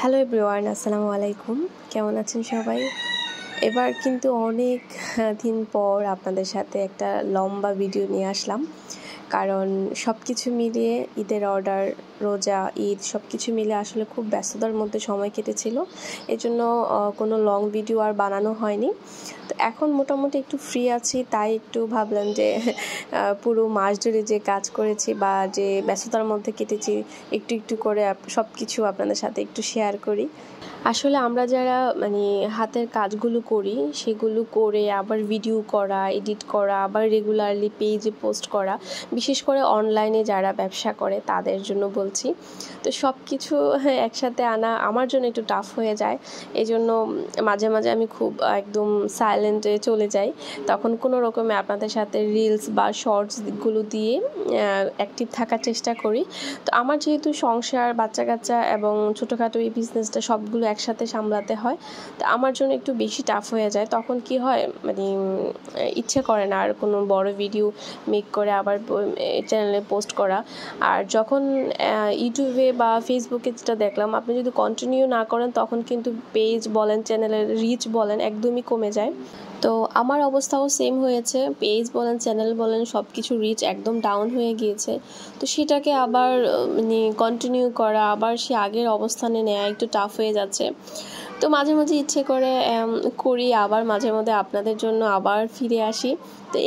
Hello everyone, আসসালামু আলাইকুম। কেমন আছেন সবাই? এবার কিন্তু অনেক দিন পর আপনাদের সাথে একটা লম্বা ভিডিও নিয়ে আসলাম, কারণ সব কিছু মিলিয়ে ঈদের অর্ডার, রোজা, ঈদ সব কিছু মিলে আসলে খুব ব্যস্ততার মধ্যে সময় কেটেছিল। এজন্য কোনো লং ভিডিও আর বানানো হয়নি। তো এখন মোটামুটি একটু ফ্রি আছি, তাই একটু ভাবলাম যে পুরো মাস ধরে যে কাজ করেছি বা যে ব্যস্ততার মধ্যে কেটেছি একটু একটু করে সব কিছু আপনাদের সাথে একটু শেয়ার করি। আসলে আমরা যারা হাতের কাজগুলো করি, সেগুলো করে আবার ভিডিও করা, এডিট করা, আবার রেগুলারলি পেজে পোস্ট করা, বিশেষ করে অনলাইনে যারা ব্যবসা করে তাদের জন্য বলছি। তো সব কিছু একসাথে আনা আমার জন্য একটু টাফ হয়ে যায়। এই জন্য মাঝে মাঝে আমি খুব একদম সাইলেন্টে চলে যাই। তখন কোনো রকমে আপনাদের সাথে রিলস বা শর্টসগুলো দিয়ে অ্যাক্টিভ থাকার চেষ্টা করি। তো আমার যেহেতু সংসার, বাচ্চা কাচ্চা এবং ছোটোখাটো এই বিজনেসটা সবগুলো একসাথে সামলাতে হয়, তো আমার জন্য একটু বেশি টাফ হয়ে যায়। তখন কি হয়, ইচ্ছে করে না আর কোনো বড় ভিডিও মেক করে আবার চ্যানেলে পোস্ট করা। আর যখন ইউটিউবে বা ফেসবুকে যেটা দেখলাম, আপনি যদি কন্টিনিউ না করেন তখন কিন্তু পেজ বলেন, চ্যানেলের রিচ বলেন, একদমই কমে যায়। তো আমার অবস্থাও সেম হয়েছে, পেজ বলেন, চ্যানেল বলেন, সব কিছু রিচ একদম ডাউন হয়ে গিয়েছে। তো সেটাকে আবার কন্টিনিউ করা, আবার সে আগের অবস্থানে নেওয়া একটু টাফ হয়ে যাচ্ছে। তো মাঝে মাঝে ইচ্ছে করে করি, আবার মাঝে মধ্যে আপনাদের জন্য আবার ফিরে আসি। তো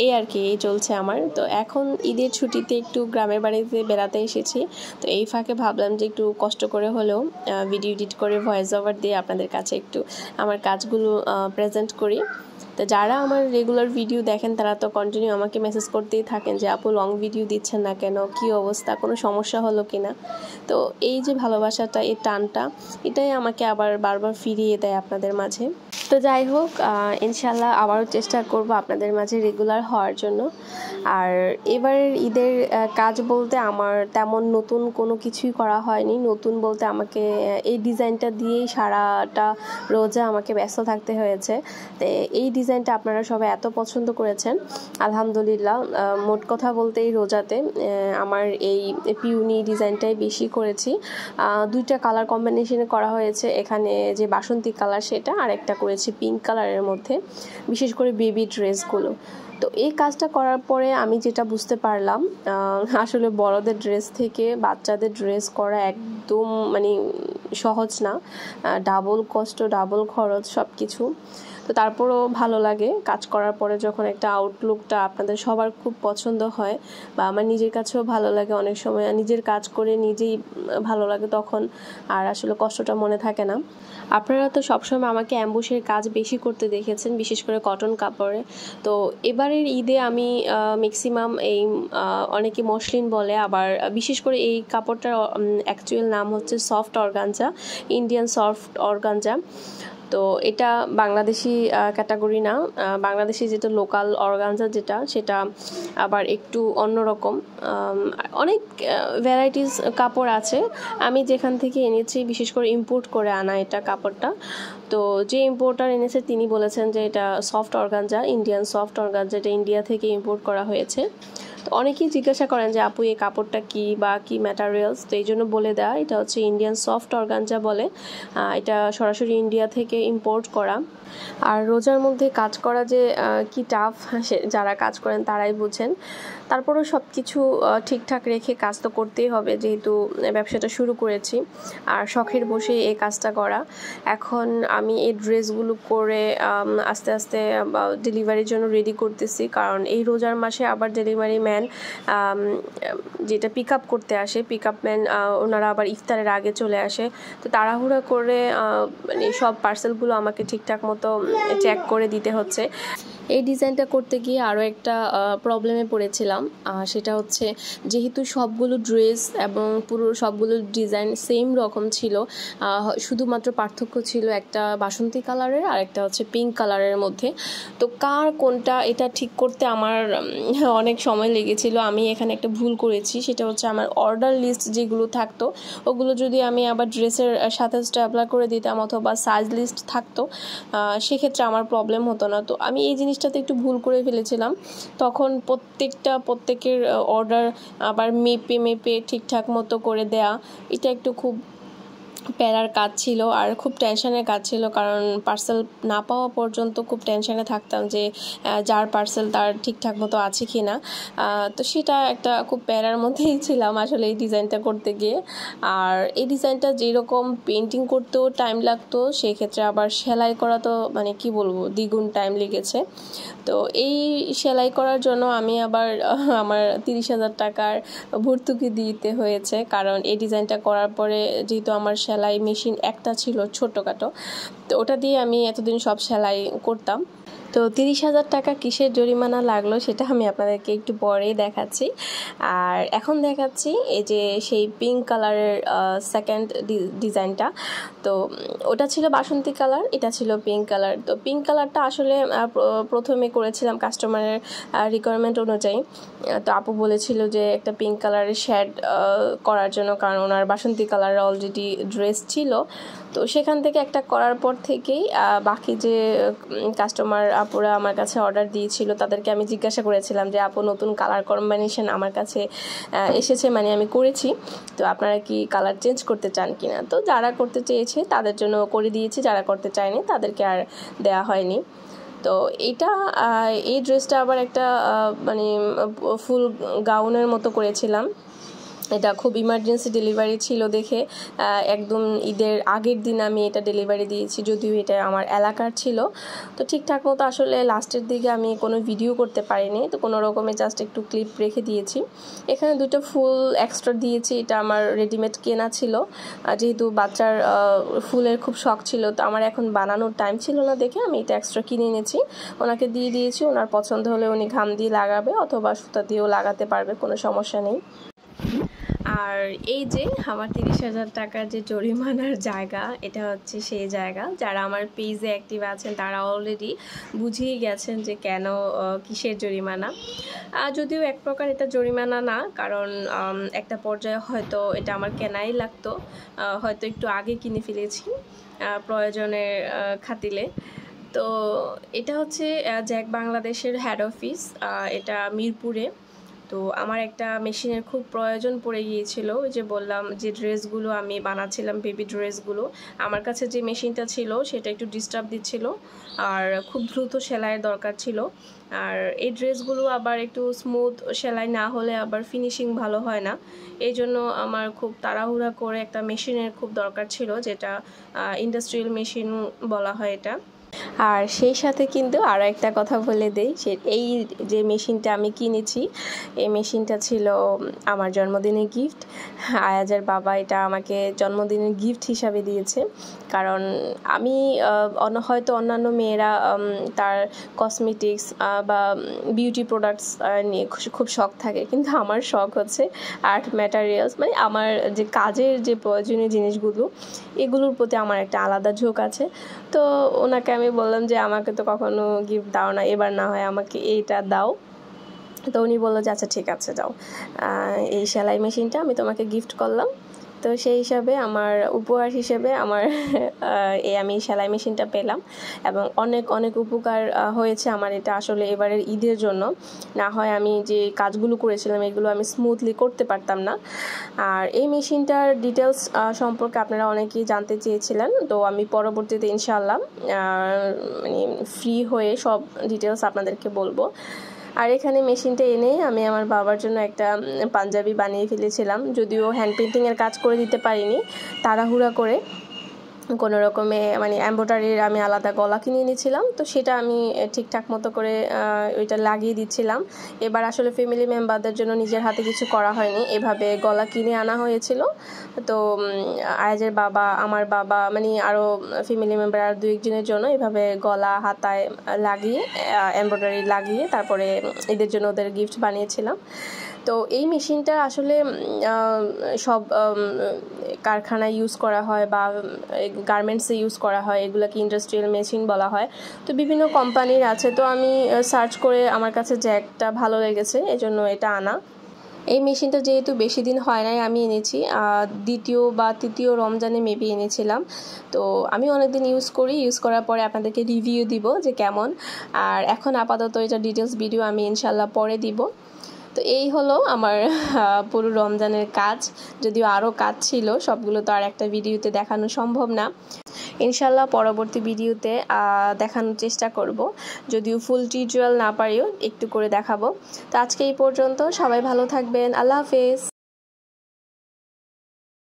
এই আর কি, এই চলছে আমার। তো এখন ঈদের ছুটিতে একটু গ্রামের বাড়িতে বেড়াতে এসেছি। তো এই ফাঁকে ভাবলাম যে একটু কষ্ট করে হলেও ভিডিও এডিট করে ভয়েস ওভার দিয়ে আপনাদের কাছে একটু আমার কাজগুলো প্রেজেন্ট করি। তো যারা আমার রেগুলার ভিডিও দেখেন তারা তো কন্টিনিউ আমাকে মেসেজ করতেই থাকেন যে আপু লং ভিডিও দিচ্ছেন না কেন, কী অবস্থা, কোনো সমস্যা হলো কি না। তো এই যে ভালোবাসাটা, এই টানটা, এটাই আমাকে আবার বারবার ফিরিয়ে দেয় আপনাদের মাঝে। তো যাই হোক, ইনশাল্লাহ আবারও চেষ্টা করব আপনাদের মাঝে রেগুলার হওয়ার জন্য। আর এবারের ঈদের কাজ বলতে আমার তেমন নতুন কোনো কিছুই করা হয়নি। নতুন বলতে আমাকে এই ডিজাইনটা দিয়েই সারাটা রোজা আমাকে ব্যস্ত থাকতে হয়েছে। তো এই ডিজাইনটা আপনারা সবাই এত পছন্দ করেছেন, আলহামদুলিল্লাহ। মোট কথা বলতে এই রোজাতে আমার এই পিউনি ডিজাইনটাই বেশি করেছি। দুইটা কালার কম্বিনেশনে করা হয়েছে, এখানে যে বাসন্তী কালার সেটা, আর একটা করেছি পিঙ্ক কালারের মধ্যে, বিশেষ করে বেবি ড্রেসগুলো। তো এই কাজটা করার পরে আমি যেটা বুঝতে পারলাম, আসলে বড়দের ড্রেস থেকে বাচ্চাদের ড্রেস করা একদম সহজ না। ডাবল কষ্ট, ডাবল খরচ, সব কিছু। তো তারপরও ভালো লাগে কাজ করার পরে, যখন একটা আউটলুকটা আপনাদের সবার খুব পছন্দ হয় বা আমার নিজের কাছেও ভালো লাগে। অনেক সময় নিজের কাজ করে নিজেই ভালো লাগে, তখন আর আসলে কষ্টটা মনে থাকে না। আপনারা তো সবসময় আমাকে অ্যাম্বুশের কাজ বেশি করতে দেখেছেন, বিশেষ করে কটন কাপড়ে। তো এবারের ঈদে আমি ম্যাক্সিমাম এই অনেকে মসলিন বলে, আবার বিশেষ করে এই কাপড়টার অ্যাকচুয়াল নাম হচ্ছে soft organza, Indian soft organza. তো এটা বাংলাদেশি ক্যাটাগরি না, বাংলাদেশি যেটা লোকাল অর্গানজা যেটা, সেটা আবার একটু অন্যরকম। অনেক ভ্যারাইটিস কাপড় আছে। আমি যেখান থেকে এনেছি বিশেষ করে ইম্পোর্ট করে আনা এটা কাপড়টা। তো যে ইম্পোর্টার এনেছে তিনি বলেছেন যে এটা soft organza, Indian soft organza, এটা ইন্ডিয়া থেকে ইম্পোর্ট করা হয়েছে। তো অনেকেই জিজ্ঞাসা করেন যে আপু এই কাপড়টা কি বা কি ম্যাটেরিয়ালস, তো এই জন্য বলে দেওয়া, এটা হচ্ছে ইন্ডিয়ান সফট অর্গানজা বলে। এটা সরাসরি ইন্ডিয়া থেকে ইম্পোর্ট করা। আর রোজার মধ্যে কাজ করা যে কি টাফ, যারা কাজ করেন তারাই বুঝেন। তারপরেও সব কিছু ঠিকঠাক রেখে কাজ তো করতেই হবে, যেহেতু ব্যবসাটা শুরু করেছি। আর শখের বসে এই কাজটা করা। এখন আমি এই ড্রেসগুলো করে আস্তে আস্তে ডেলিভারির জন্য রেডি করতেছি, কারণ এই রোজার মাসে আবার ডেলিভারি ম্যান যেটা পিক আপ করতে আসে, পিক আপ ম্যান ওনারা আবার ইফতারের আগে চলে আসে। তো তাড়াহুড়া করে সব পার্সেলগুলো আমাকে ঠিকঠাক মতো চেক করে দিতে হচ্ছে। এই ডিজাইনটা করতে গিয়ে আরও একটা প্রবলেমে পড়েছিলাম, সেটা হচ্ছে যেহেতু সবগুলো ড্রেস এবং পুরো সবগুলো ডিজাইন সেম রকম ছিল, শুধুমাত্র পার্থক্য ছিল একটা বাসন্তী কালারের আর একটা হচ্ছে পিঙ্ক কালারের মধ্যে। তো কার কোনটা এটা ঠিক করতে আমার অনেক সময় লেগেছিল। আমি এখানে একটা ভুল করেছি, সেটা হচ্ছে আমার অর্ডার লিস্ট যেগুলো থাকতো ওগুলো যদি আমি আবার ড্রেসের সাথে স্ট্যাপলার করে দিতাম অথবা সাইজ লিস্ট থাকতো, সেক্ষেত্রে আমার প্রবলেম হতো না। তো আমি এই জিনিসটাতে একটু ভুল করে ফেলেছিলাম। তখন প্রত্যেকের অর্ডার আবার মেপে ঠিকঠাক মতো করে দেয়া, এটা একটু খুব প্যারার কাজ ছিল আর খুব টেনশনের কাজ ছিল, কারণ পার্সেল না পাওয়া পর্যন্ত খুব টেনশনে থাকতাম যে যার পার্সেল তার ঠিকঠাক মতো আছে কি না। তো সেটা একটা খুব প্যারার মধ্যেই ছিলাম আসলে এই ডিজাইনটা করতে গিয়ে। আর এই ডিজাইনটা যেরকম পেন্টিং করতেও টাইম লাগতো, সেই ক্ষেত্রে আবার সেলাই করা তো মানে কি বলবো দ্বিগুণ টাইম লেগেছে। তো এই সেলাই করার জন্য আমি আবার আমার 30,000 টাকার ভর্তুকি দিতে হয়েছে, কারণ এই ডিজাইনটা করার পরে যেহেতু আমার সেলাই মেশিন একটা ছিল ছোটোখাটো, তো ওটা দিয়ে আমি এতদিন সব সেলাই করতাম। তো 30,000 টাকা কিসের জরিমানা লাগলো সেটা আমি আপনাদেরকে একটু পরেই দেখাচ্ছি। আর এখন দেখাচ্ছি এই যে সেই পিঙ্ক কালারের সেকেন্ড ডিজাইনটা। তো ওটা ছিল বাসন্তী কালার, এটা ছিল পিঙ্ক কালার। তো পিঙ্ক কালারটা আসলে প্রথমে করেছিলাম কাস্টমারের রিকোয়ারমেন্ট অনুযায়ী। তো আপু বলেছিল যে একটা পিঙ্ক কালারের শেড করার জন্য, কারণ ওনার বাসন্তী কালারের অলরেডি ড্রেস ছিল। তো সেখান থেকে একটা করার পর থেকেই বাকি যে কাস্টমার আপুরা আমার কাছে অর্ডার দিয়েছিল তাদেরকে আমি জিজ্ঞাসা করেছিলাম যে আপু নতুন কালার কম্বিনেশন আমার কাছে এসেছে, মানে আমি করেছি, তো আপনারা কি কালার চেঞ্জ করতে চান কিনা। তো যারা করতে চেয়েছে তাদের জন্য করে দিয়েছি, যারা করতে চায়নি তাদেরকে আর দেয়া হয়নি। তো এই ড্রেসটা আবার একটা মানে ফুল গাউনের মতো করেছিলাম। এটা খুব ইমার্জেন্সি ডেলিভারি ছিল দেখে একদম ঈদের আগের দিন আমি এটা ডেলিভারি দিয়েছি, যদিও এটা আমার এলাকার ছিল। তো ঠিকঠাক মতো আসলে লাস্টের দিকে আমি কোনো ভিডিও করতে পারিনি, তো কোনো রকমে জাস্ট একটু ক্লিপ রেখে দিয়েছি। এখানে দুটো ফুল এক্সট্রা দিয়েছি, এটা আমার রেডিমেড কেনা ছিল, যেহেতু বাচ্চার ফুলের খুব শখ ছিল, তো আমার এখন বানানোর টাইম ছিল না দেখে আমি এটা এক্সট্রা কিনে এনেছি, ওনাকে দিয়ে দিয়েছি। ওনার পছন্দ হলে উনি ঘাম দিয়ে লাগাবে অথবা সুতা দিয়েও লাগাতে পারবে, কোনো সমস্যা নেই। আর এই যে আমার 30,000 টাকার যে জরিমানার জায়গা, এটা হচ্ছে সেই জায়গা। যারা আমার পেজে অ্যাক্টিভ আছেন তারা অলরেডি বুঝেই গেছেন যে কেন কিসের জরিমানা। যদিও এক প্রকার এটা জরিমানা না, কারণ একটা পর্যায়ে হয়তো এটা আমার কেনাই লাগতো, হয়তো একটু আগে কিনে ফেলেছি প্রয়োজনের খাতিলে। তো এটা হচ্ছে জ্যাক বাংলাদেশের হেড অফিস, এটা মিরপুরে। তো আমার একটা মেশিনের খুব প্রয়োজন পড়ে গিয়েছিল, ওই যে বললাম যে ড্রেসগুলো আমি বানাচ্ছিলাম বেবি ড্রেসগুলো, আমার কাছে যে মেশিনটা ছিল সেটা একটু ডিস্টার্ব দিচ্ছিল আর খুব দ্রুত সেলাইয়ের দরকার ছিল। আর এই ড্রেসগুলো আবার একটু স্মুথ সেলাই না হলে আবার ফিনিশিং ভালো হয় না, এই জন্য আমার খুব তাড়াহুড়া করে একটা মেশিনের খুব দরকার ছিল, যেটা ইন্ডাস্ট্রিয়াল মেশিন বলা হয় এটা। আর সেই সাথে কিন্তু আরও একটা কথা বলে দেই, এই যে মেশিনটা আমি কিনেছি, এই মেশিনটা ছিল আমার জন্মদিনের গিফট। আয়াজের বাবা এটা আমাকে জন্মদিনের গিফট হিসাবে দিয়েছে, কারণ আমি হয়তো অন্যান্য মেয়েরা তার কসমেটিক্স বা বিউটি প্রোডাক্টস নিয়ে খুব শখ থাকে, কিন্তু আমার শখ হচ্ছে আর্ট ম্যাটেরিয়ালস, মানে আমার যে কাজের যে প্রয়োজনীয় জিনিসগুলো এগুলোর প্রতি আমার একটা আলাদা ঝোঁক আছে। তো ওনাকে আমি বললাম যে আমাকে তো কখনো গিফট দাও না, এবার না হয় আমাকে এইটা দাও। তো উনি বললো যে আচ্ছা ঠিক আছে যাও, এই সেলাই মেশিনটা আমি তোমাকে গিফট করলাম। তো সেই হিসাবে আমার উপহার হিসেবে আমি সেলাই মেশিনটা পেলাম, এবং অনেক অনেক উপকার হয়েছে আমার এটা আসলে এবারের ঈদের জন্য। না হয় আমি যে কাজগুলো করেছিলাম এগুলো আমি স্মুথলি করতে পারতাম না। আর এই মেশিনটার ডিটেলস সম্পর্কে আপনারা অনেকেই জানতে চেয়েছিলেন, তো আমি পরবর্তীতে ইনশাআল্লাহ মানে ফ্রি হয়ে সব ডিটেলস আপনাদেরকে বলবো। আর এখানে মেশিনটা এনে আমি আমার বাবার জন্য একটা পাঞ্জাবি বানিয়ে ফেলেছিলাম, যদিও হ্যান্ড পেন্টিংয়ের কাজ করে দিতে পারিনি, তাড়াহুড়া করে কোনো রকমে মানে এমব্রয়ডারির আমি আলাদা গলা কিনে নিয়েছিলাম, তো সেটা আমি ঠিকঠাক মতো করে ওইটা লাগিয়ে দিচ্ছিলাম। এবার আসলে ফ্যামিলি মেম্বারদের জন্য নিজের হাতে কিছু করা হয়নি, এভাবে গলা কিনে আনা হয়েছিল। তো আয়াজের বাবা, আমার বাবা, মানে আরও ফ্যামিলি মেম্বার আর 2-1 জনের জন্য এভাবে গলা হাতায় লাগিয়ে এমব্রয়ডারি লাগিয়ে তারপরে ঈদের জন্য ওদের গিফট বানিয়েছিলাম। তো এই মেশিনটা আসলে সব কারখানায় ইউজ করা হয় বা গার্মেন্টসে ইউজ করা হয়, এগুলোকে ইন্ডাস্ট্রিয়াল মেশিন বলা হয়। তো বিভিন্ন কোম্পানির আছে, তো আমি সার্চ করে আমার কাছে জ্যাকটা ভালো লেগেছে, এজন্য এটা আনা। এই মেশিনটা যেহেতু বেশি দিন হয় নাই আমি এনেছি, 2য় বা 3য় রমজানে মেবি এনেছিলাম। তো আমি অনেকদিন ইউজ করার পরে আপনাদেরকে রিভিউ দিব যে কেমন। আর এখন আপাতত এটা ডিটেলস ভিডিও আমি ইনশাল্লাহ পরে দিব। তো এই হলো আমার পুরো রমজানের কাজ। যদিও আরও কাজ ছিল, সবগুলো তো আর একটা ভিডিওতে দেখানো সম্ভব না। ইনশাল্লাহ পরবর্তী ভিডিওতে দেখানোর চেষ্টা করব, যদিও ফুল টিউটোরিয়াল না পারিও একটু করে দেখাবো। তো আজকে এই পর্যন্ত, সবাই ভালো থাকবেন, আল্লাহ হাফেজ।